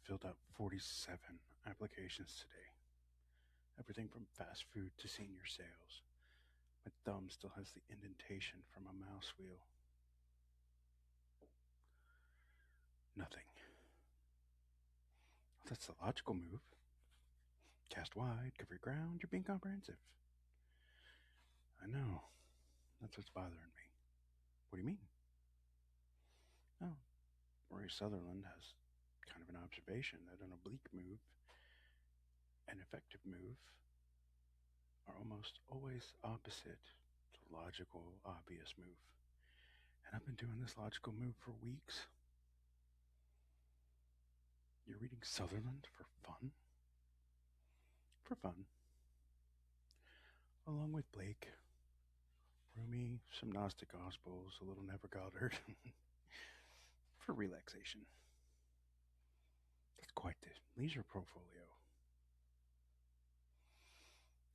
filled out 47 applications today. Everything from fast food to senior sales. My thumb still has the indentation from a mouse wheel. Nothing. Well, that's the logical move. Cast wide, cover your ground, you're being comprehensive. I know. That's what's bothering me. What do you mean? Oh, Rory Sutherland has kind of an observation that an oblique move, an effective move, are almost always opposite the logical, obvious move. And I've been doing this logical move for weeks. You're reading Sutherland for fun? For fun. Along with Blake, Rumi, some Gnostic Gospels, a little Never Goddard. For relaxation. That's quite the leisure portfolio.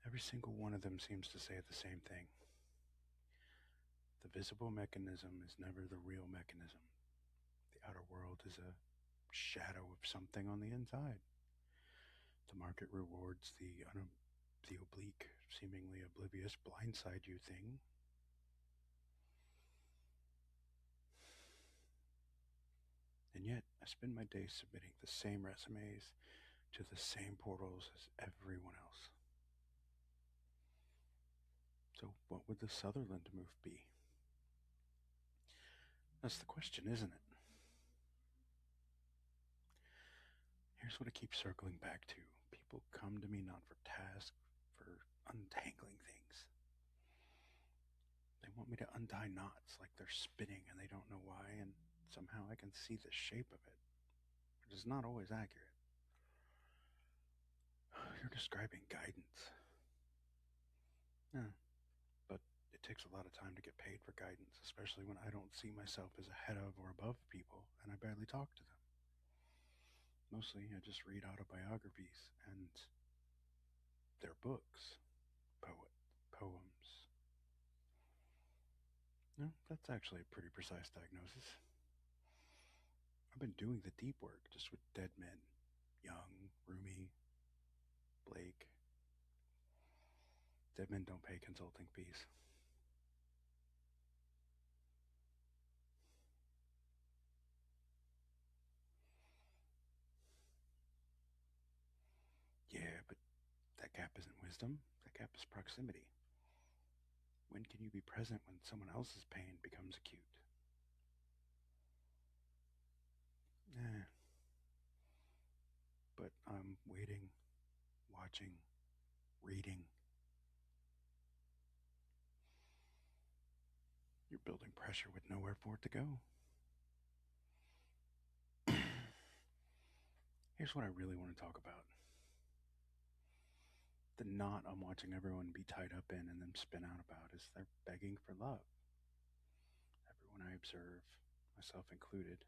Every single one of them seems to say the same thing. The visible mechanism is never the real mechanism. The outer world is a shadow of something on the inside. The market rewards the oblique, seemingly oblivious, blindside you thing. And yet, I spend my days submitting the same resumes to the same portals as everyone else. So, what would the Sutherland move be? That's the question, isn't it? Here's what I keep circling back to. People come to me not for tasks, for untangling things. They want me to untie knots like they're spinning and they don't know why, and somehow I can see the shape of it, which is not always accurate. You're describing guidance. Yeah, but it takes a lot of time to get paid for guidance, especially when I don't see myself as ahead of or above people, and I barely talk to them. Mostly, I just read autobiographies and their books, poems. No, that's actually a pretty precise diagnosis. I've been doing the deep work just with dead men. Young, Rumi, Blake. Dead men don't pay consulting fees. Yeah, but that gap isn't wisdom. That gap is proximity. When can you be present when someone else's pain becomes acute? Eh, but I'm waiting, watching, reading. You're building pressure with nowhere for it to go. Here's what I really want to talk about. The knot I'm watching everyone be tied up in and then spin out about is they're begging for love. Everyone I observe, myself included,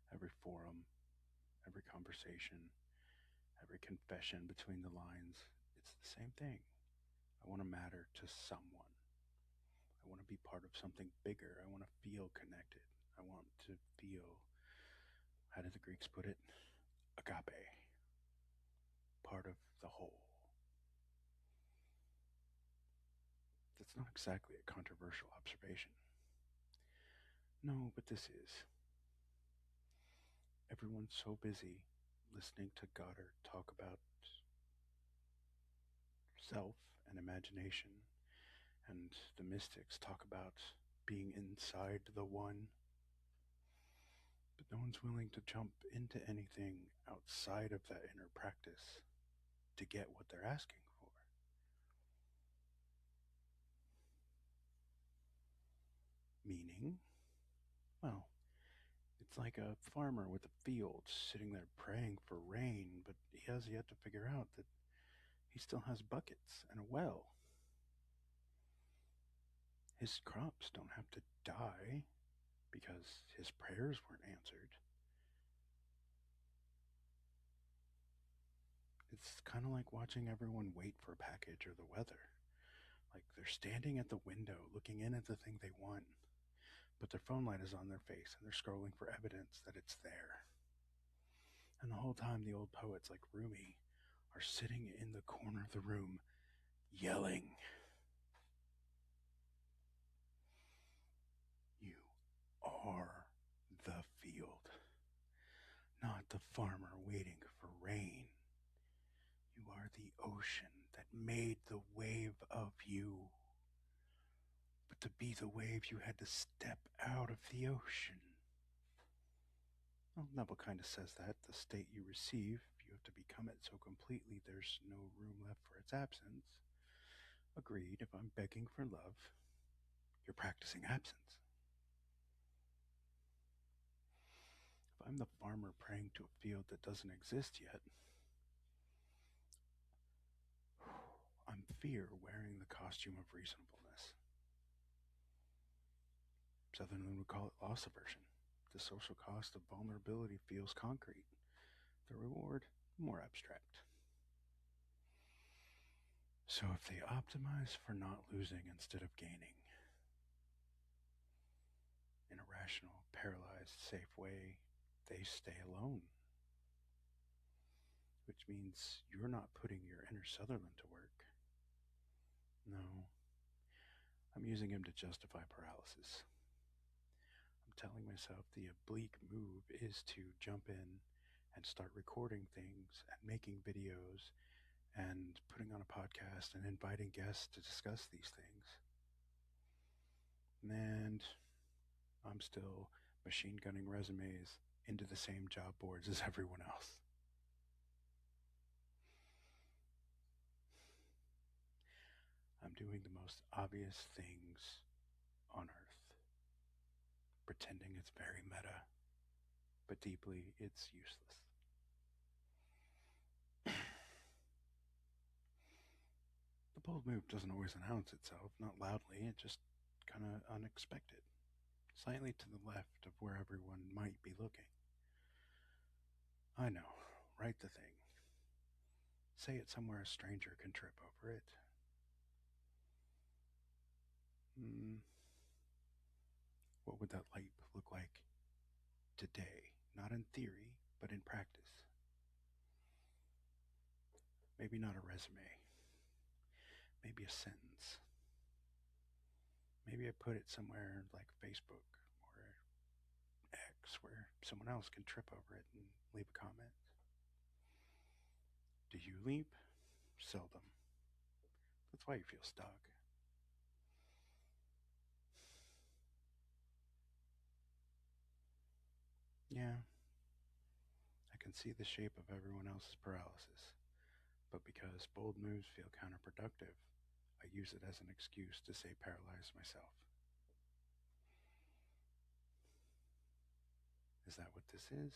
every forum, every conversation, every confession between the lines, it's the same thing. I want to matter to someone. I want to be part of something bigger. I want to feel connected. I want to feel, how did the Greeks put it? Agape. Part of the whole. That's not exactly a controversial observation. No, but this is. Everyone's so busy listening to Goddard talk about self and imagination, and the mystics talk about being inside the one. But no one's willing to jump into anything outside of that inner practice to get what they're asking for. Meaning, well, it's like a farmer with a field sitting there praying for rain, but he has yet to figure out that he still has buckets and a well. His crops don't have to die because his prayers weren't answered. It's kind of like watching everyone wait for a package or the weather. Like they're standing at the window looking in at the thing they want, but their phone light is on their face and they're scrolling for evidence that it's there. And the whole time, the old poets like Rumi are sitting in the corner of the room yelling, "You are the field, not the farmer waiting for rain. You are the ocean that made the wave of you. But to be the wave, you had to step out of the ocean." Well, Neville kind of says that the state you receive, you have to become it so completely there's no room left for its absence. Agreed, if I'm begging for love, you're practicing absence. If I'm the farmer praying to a field that doesn't exist yet, I'm fear wearing the costume of reasonableness. Sutherland would call it loss aversion. The social cost of vulnerability feels concrete, the reward more abstract. So if they optimize for not losing instead of gaining, in a rational, paralyzed, safe way, they stay alone. Which means you're not putting your inner Sutherland to work. No, I'm using him to justify paralysis. I'm telling myself the oblique move is to jump in and start recording things and making videos and putting on a podcast and inviting guests to discuss these things. And I'm still machine gunning resumes into the same job boards as everyone else. I'm doing the most obvious things on earth, pretending it's very meta, but deeply it's useless. The bold move doesn't always announce itself, not loudly, it just kind of unexpected, slightly to the left of where everyone might be looking. I know, write the thing. Say it somewhere a stranger can trip over it. What would that light look like today? Not in theory, but in practice. Maybe not a resume. Maybe a sentence. Maybe I put it somewhere like Facebook or X where someone else can trip over it and leave a comment. Do you leap? Seldom. That's why you feel stuck. Yeah, I can see the shape of everyone else's paralysis, but because bold moves feel counterproductive, I use it as an excuse to say paralyzed myself. Is that what this is?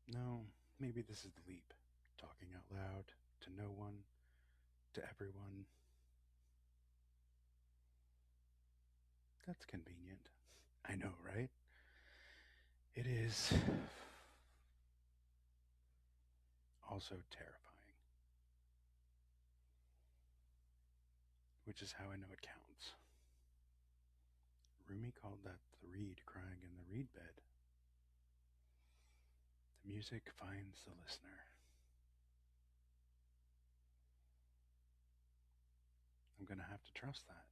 No, maybe this is the leap. Talking out loud to no one, to everyone. That's convenient. I know, right? It is also terrifying, which is how I know it counts. Rumi called that the reed crying in the reed bed. The music finds the listener. I'm going to have to trust that.